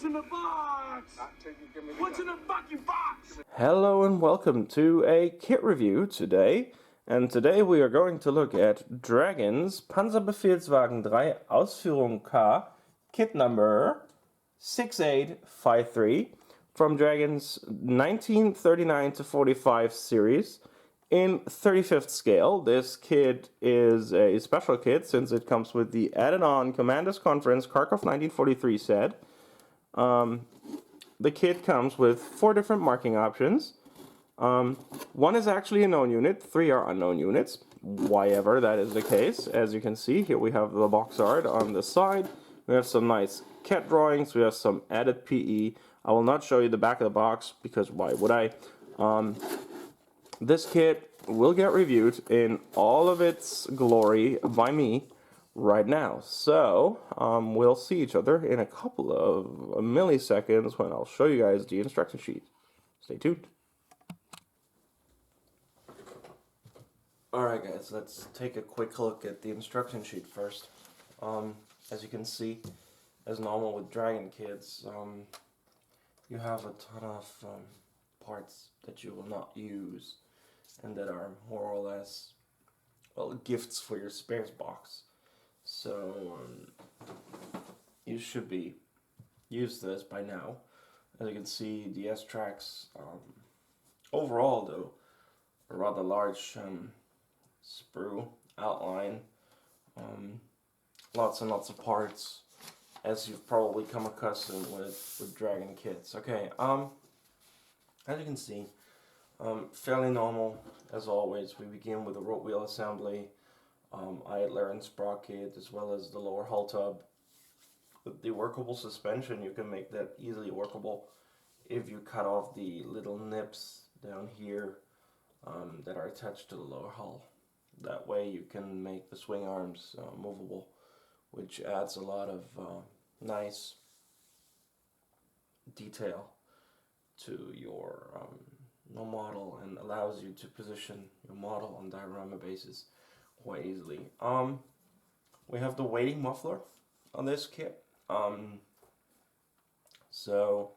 in the box? What's in the fucking box? Hello and welcome to a kit review today. And today we are going to look at Dragon's Panzerbefehlswagen 3 Ausführung K, kit number 6853 from Dragon's 1939 to 45 series in 35th scale. This kit is a special kit since it comes with the added-on Commanders Conference Kharkov 1943 set. The kit comes with 4 different marking options. One is actually a known unit, 3 are unknown units, why ever that is the case. As you can see, here we have the box art on the side. We have some nice cat drawings, we have some added PE. I will not show you the back of the box, because why would I? This kit will get reviewed in all of its glory by me right now. So, we'll see each other in a couple of milliseconds when I'll show you guys the instruction sheet. Stay tuned. Alright guys, let's take a quick look at the instruction sheet first. As you can see, as normal with Dragon kits, you have a ton of parts that you will not use and that are more or less, well, gifts for your spares box. So you should be used to this by now. As you can see, the S-tracks overall though, a rather large sprue outline, lots and lots of parts, as you've probably come accustomed with Dragon kits. Okay, as you can see, fairly normal as always. We begin with a rope wheel assembly, idler and sprocket, as well as the lower hull tub. With the workable suspension, you can make that easily workable if you cut off the little nips down here that are attached to the lower hull. That way you can make the swing arms movable, which adds a lot of nice detail to your model and allows you to position your model on diorama basis quite easily. We have the weighting muffler on this kit. So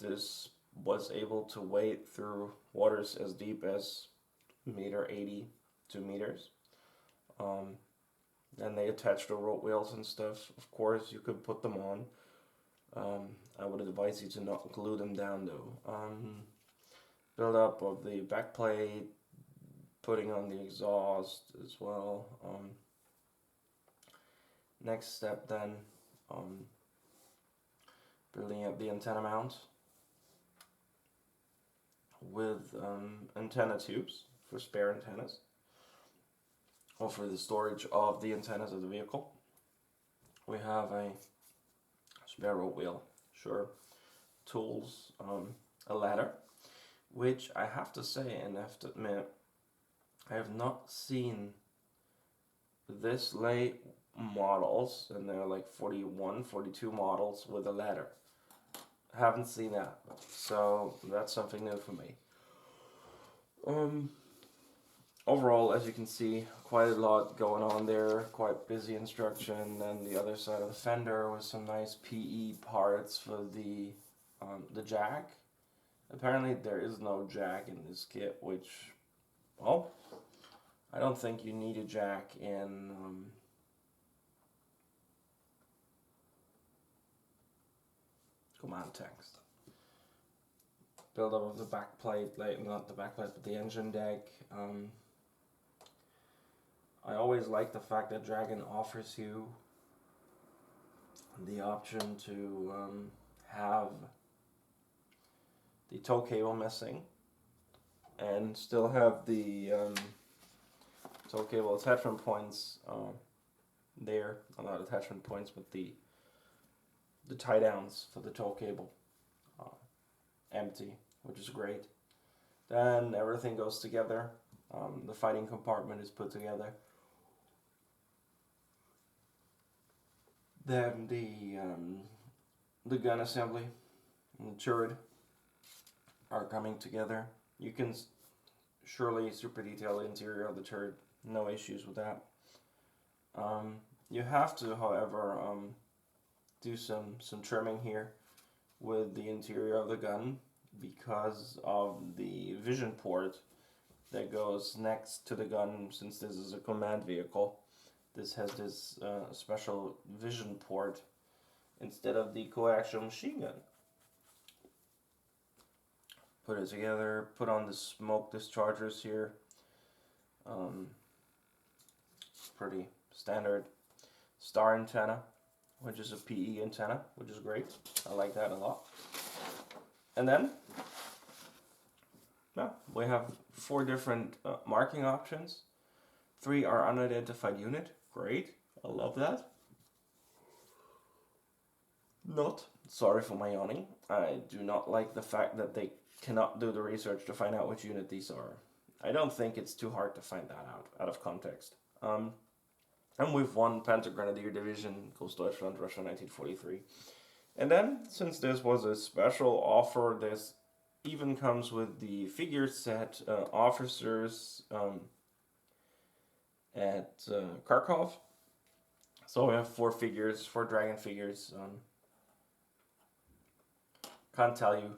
this was able to wade through waters as deep as 1.80 m, 2 meters. Then they attached the rope wheels and stuff. Of course, you could put them on. I would advise you to not glue them down though. Build up of the back plate, putting on the exhaust as well. Next step then, building up the antenna mount with antenna tubes for spare antennas, or for the storage of the antennas of the vehicle. We have a spare rope wheel, sure, tools, a ladder, which I have to say and have to admit, I have not seen this late models, and there are like 41, 42 models with a ladder. I haven't seen that, so that's something new for me. Overall, as you can see, quite a lot going on there, quite busy instruction. And the other side of the fender with some nice PE parts for the jack. Apparently there is no jack in this kit, which, well, I don't think you need a jack in command text. Build up of the back plate, not the back plate, but the engine deck. I always like the fact that Dragon offers you the option to have the tow cable missing and still have the tow cable attachment points there, not attachment points, but the tie downs for the tow cable empty, which is great. Then everything goes together. The fighting compartment is put together. Then the gun assembly and the turret are coming together. You can surely super detail the interior of the turret, no issues with that. You have to, however, do some trimming here with the interior of the gun because of the vision port that goes next to the gun. Since this is a command vehicle, this has this special vision port instead of the coaxial machine gun. Put it together, put on the smoke dischargers here. Pretty standard star antenna, which is a PE antenna, which is great. I like that a lot. And then, we have 4 different marking options. 3 are unidentified unit. Great, I love that. Not sorry for my yawning. I do not like the fact that they cannot do the research to find out which unit these are. I don't think it's too hard to find that out of context. And we've won Panzergrenadier Division, Großdeutschland, Russia 1943. And then, since this was a special offer, this even comes with the figure set officers at Kharkov. So we have 4 figures, 4 dragon figures. Can't tell you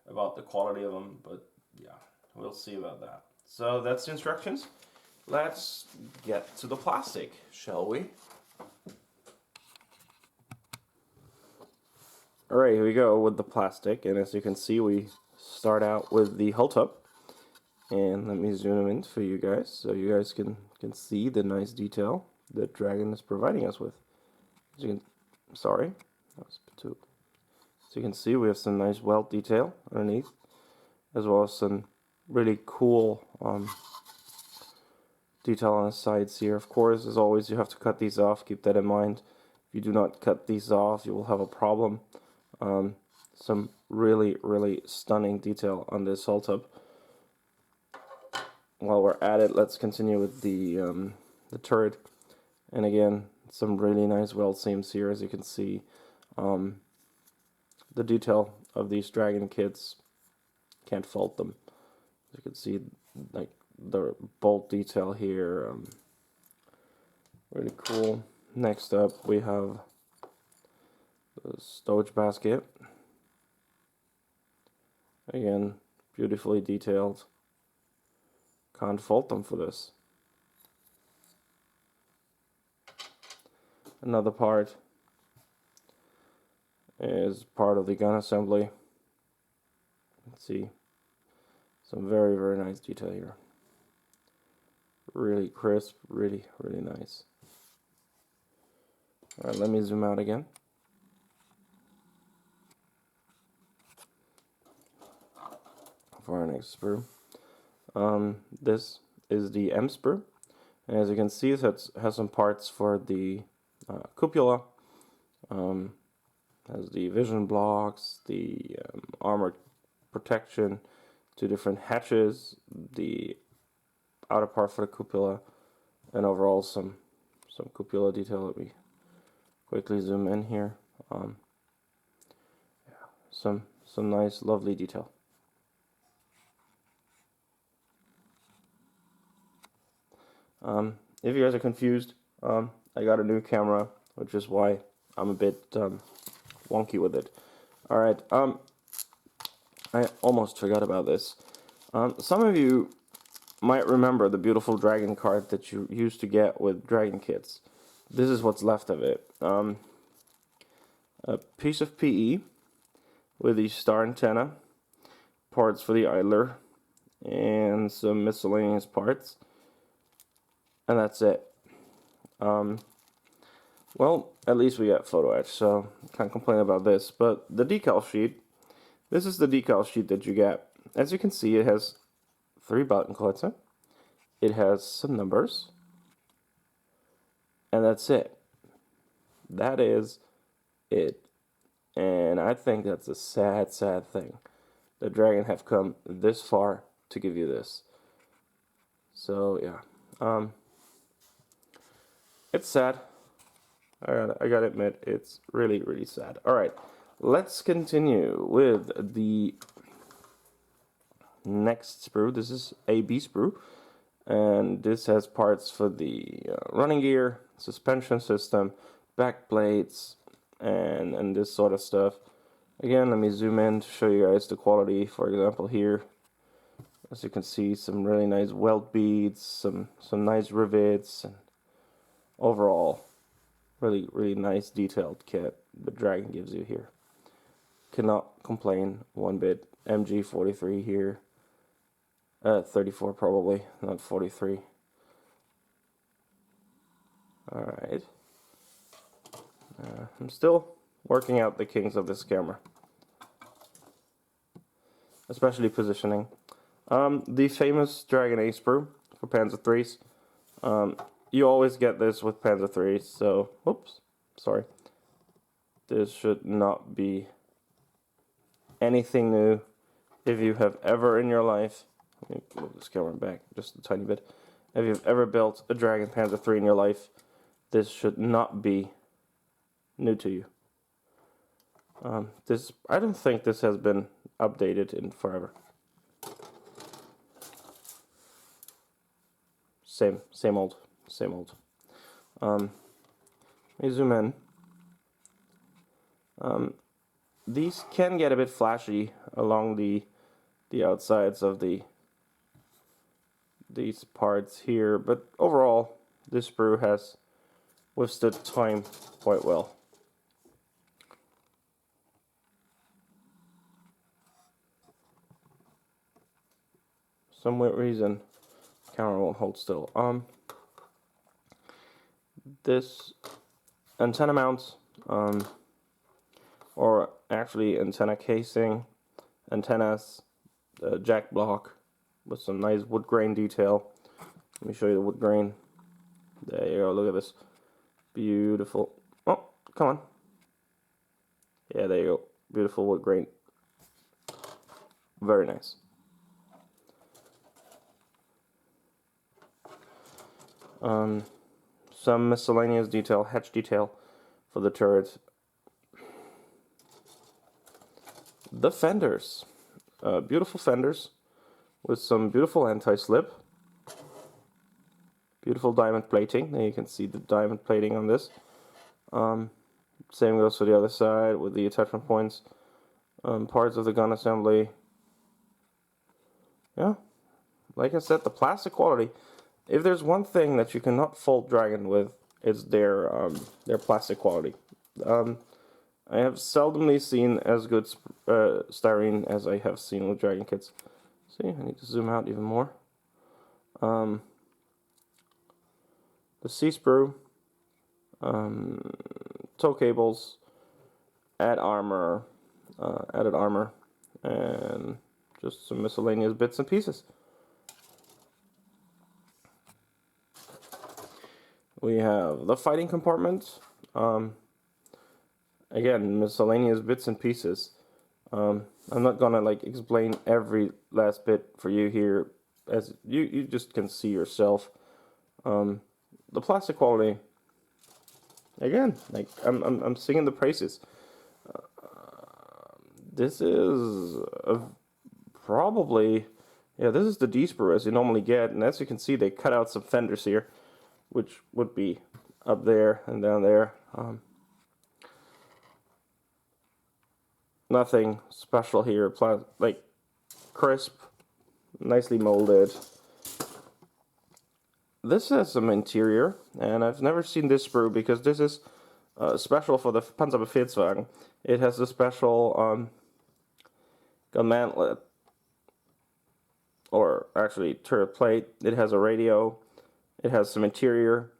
about the quality of them, but yeah, we'll see about that. So that's the instructions. Let's get to the plastic, shall we? Alright, here we go with the plastic, and as you can see, we start out with the hull tub. And let me zoom in for you guys, so you guys can see the nice detail that Dragon is providing us with. As you can, sorry, that was too. So you can see we have some nice welt detail underneath, as well as some really cool detail on the sides here. Of course, as always, you have to cut these off. Keep that in mind. If you do not cut these off, you will have a problem. Some really, really stunning detail on this hull tub. While we're at it, let's continue with the turret. And again, some really nice weld seams here, as you can see. The detail of these Dragon kits, can't fault them. As you can see, like the bolt detail here, really cool. Next up, we have the stowage basket. Again, beautifully detailed. Can't fault them for this. Another part is part of the gun assembly. Let's see, some very, very nice detail here. Really crisp, really, really nice. Alright, let me zoom out again. For our next sprue. This is the M sprue. And as you can see, it has some parts for the cupola. Has the vision blocks, the armored protection, 2 different hatches, the outer part for the cupola, and overall some cupola detail. Let me quickly zoom in here. Some nice, lovely detail. If you guys are confused, I got a new camera, which is why I'm a bit wonky with it. Alright, I almost forgot about this. Some of you might remember the beautiful Dragon card that you used to get with Dragon kits. This is what's left of it. A piece of PE with the star antenna, parts for the idler, and some miscellaneous parts. And that's it. Well, at least we got photo etch, so can't complain about this. But the decal sheet, this is the decal sheet that you get. As you can see, it has 3 Balkenkreuze. It has some numbers. And that's it. That is it. And I think that's a sad, sad thing that Dragon have come this far to give you this. So, yeah. It's sad. I gotta admit, it's really, really sad. Alright, let's continue with the next sprue. This is AB sprue, and this has parts for the running gear, suspension system, back plates, and this sort of stuff. Again, let me zoom in to show you guys the quality. For example, here, as you can see, some really nice weld beads, some nice rivets, and overall, really nice detailed kit the Dragon gives you here. Cannot complain one bit. MG43 here, 34 probably, not 43. Alright. I'm still working out the kinks of this camera, especially positioning. The famous Dragon A sprue for Panzer IIIs. You always get this with Panzer IIIs, so, whoops, sorry. This should not be anything new. If you have ever in your life, let me move this camera back just a tiny bit. If you've ever built a Dragon Panzer III in your life, this should not be new to you. I don't think this has been updated in forever. Same old. Let me zoom in. These can get a bit flashy along the outsides of these parts here, but overall this sprue has withstood time quite well. Some weird reason camera won't hold still. This antenna mount, or actually antenna casing, antennas, jack block with some nice wood grain detail. Let me show you the wood grain. There you go, look at this. Beautiful. Oh, come on. Yeah, there you go. Beautiful wood grain. Very nice. Some miscellaneous detail, hatch detail for the turret. The fenders. Beautiful fenders with some beautiful anti-slip. Beautiful diamond plating. There you can see the diamond plating on this. Same goes for the other side with the attachment points. Parts of the gun assembly. Yeah, like I said, the plastic quality. If there's one thing that you cannot fault Dragon with, it's their plastic quality. I have seldomly seen as good styrene as I have seen with Dragon kits. See, I need to zoom out even more. The C sprue, toe cables, added armor, and just some miscellaneous bits and pieces. We have the fighting compartment. Again, miscellaneous bits and pieces. I'm not gonna like explain every last bit for you here, as you just can see yourself. The plastic quality. Again, like I'm singing the praises. This is probably, yeah, this is the D sprue as you normally get, and as you can see, they cut out some fenders here, which would be up there and down there. Nothing special here, like crisp, nicely molded. This has some interior, and I've never seen this sprue because this is special for the Panzerbefehlswagen. It has a special gun mantlet, or actually turret plate. It has a radio. It has some interior.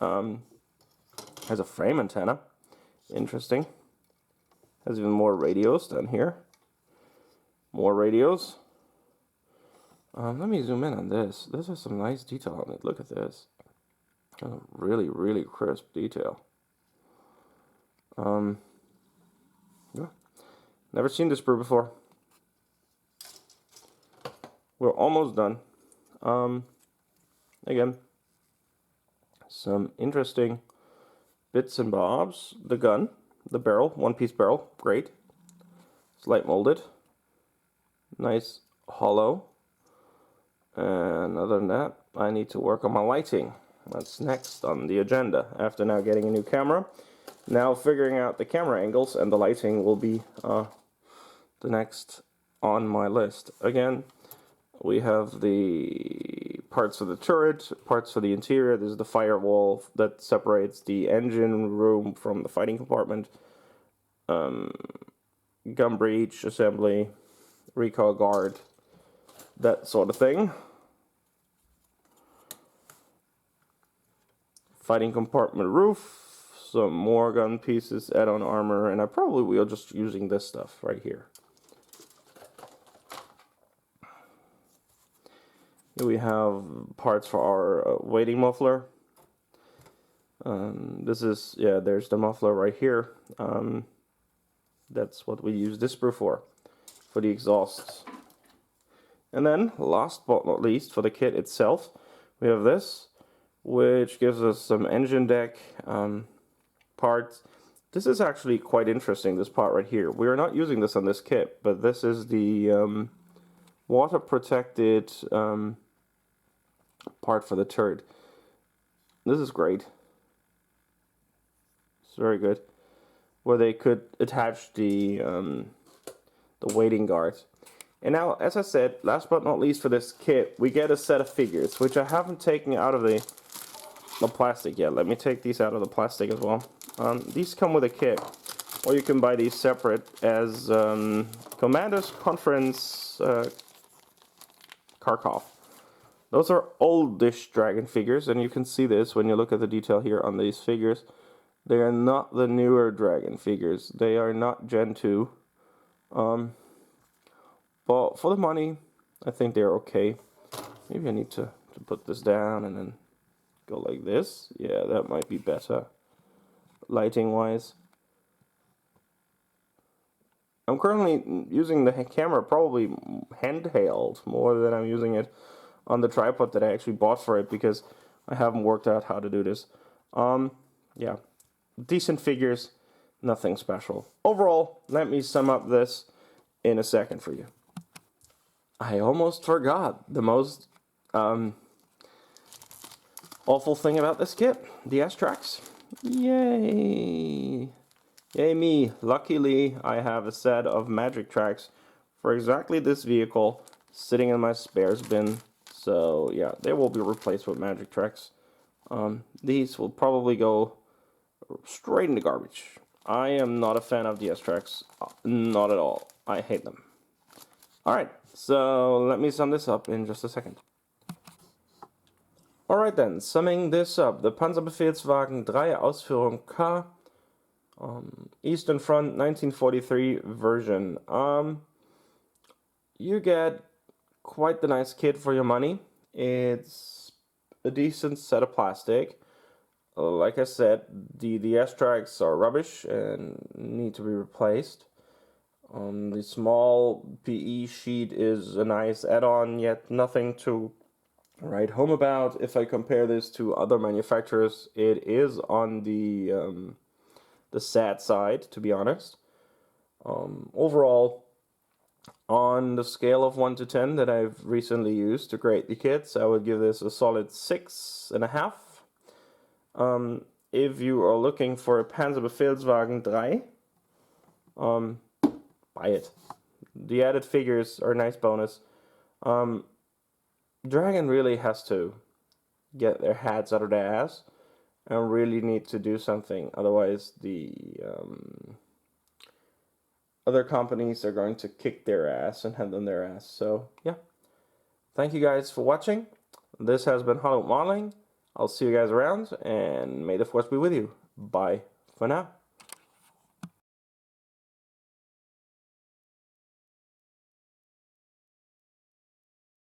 Has a frame antenna. Interesting. Has even more radios down here. More radios. Let me zoom in on this. This has some nice detail on it. Look at this. Really crisp detail. Yeah. Never seen this sprue before. We're almost done. Again, some interesting bits and bobs. The gun, the barrel, one-piece barrel, great. It's light molded. Nice hollow. And other than that, I need to work on my lighting. That's next on the agenda. After now getting a new camera, now figuring out the camera angles and the lighting will be the next on my list. Again, we have the parts of the turret, parts for the interior. This is the firewall that separates the engine room from the fighting compartment. Gun breech assembly, recoil guard, that sort of thing. Fighting compartment roof, some more gun pieces, add-on armor, and I probably will just using this stuff right here. Here we have parts for our weighting muffler. This is, yeah, there's the muffler right here. That's what we use this sprue for the exhausts. And then, last but not least, for the kit itself, we have this, which gives us some engine deck parts. This is actually quite interesting, this part right here. We are not using this on this kit, but this is the water protected part for the turret. This is great. It's very good. Where they could attach the weighting guard. And now, as I said, last but not least for this kit, we get a set of figures, which I haven't taken out of the plastic yet. Let me take these out of the plastic as well. These come with a kit, or you can buy these separate as Commander's Conference Kharkov. Those are oldish dragon figures, and you can see this when you look at the detail here on these figures. They are not the newer dragon figures. They are not Gen 2. But for the money, I think they're okay. Maybe I need to put this down and then go like this. Yeah, that might be better, lighting wise. I'm currently using the camera probably handheld more than I'm using it on the tripod that I actually bought for it, because I haven't worked out how to do this. Yeah, decent figures, nothing special. Overall, let me sum up this in a second for you. I almost forgot the most awful thing about this kit, the S-Tracks. Yay! Yay me! Luckily, I have a set of magic tracks for exactly this vehicle sitting in my spares bin. So yeah, they will be replaced with magic tracks. These will probably go straight in the garbage. I am not a fan of the S-Tracks, not at all. I hate them. Alright, so let me sum this up in just a second. Alright then, summing this up, the Panzerbefehlswagen 3 Ausführung K, Eastern Front 1943 version. You get quite the nice kit for your money. It's a decent set of plastic. Like I said, the S-Tracks are rubbish and need to be replaced. The small PE sheet is a nice add-on, yet nothing to write home about. If I compare this to other manufacturers, it is on the sad side, to be honest. Overall, on the scale of 1 to 10 that I've recently used to grade the kits, I would give this a solid 6.5. If you are looking for a Panzerbefehlswagen 3, buy it. The added figures are a nice bonus. Dragon really has to get their heads out of their ass and really need to do something. Otherwise, the other companies are going to kick their ass and hand them their ass. So, yeah. Thank you guys for watching. This has been Hollywood Modeling. I'll see you guys around, and may the force be with you. Bye for now.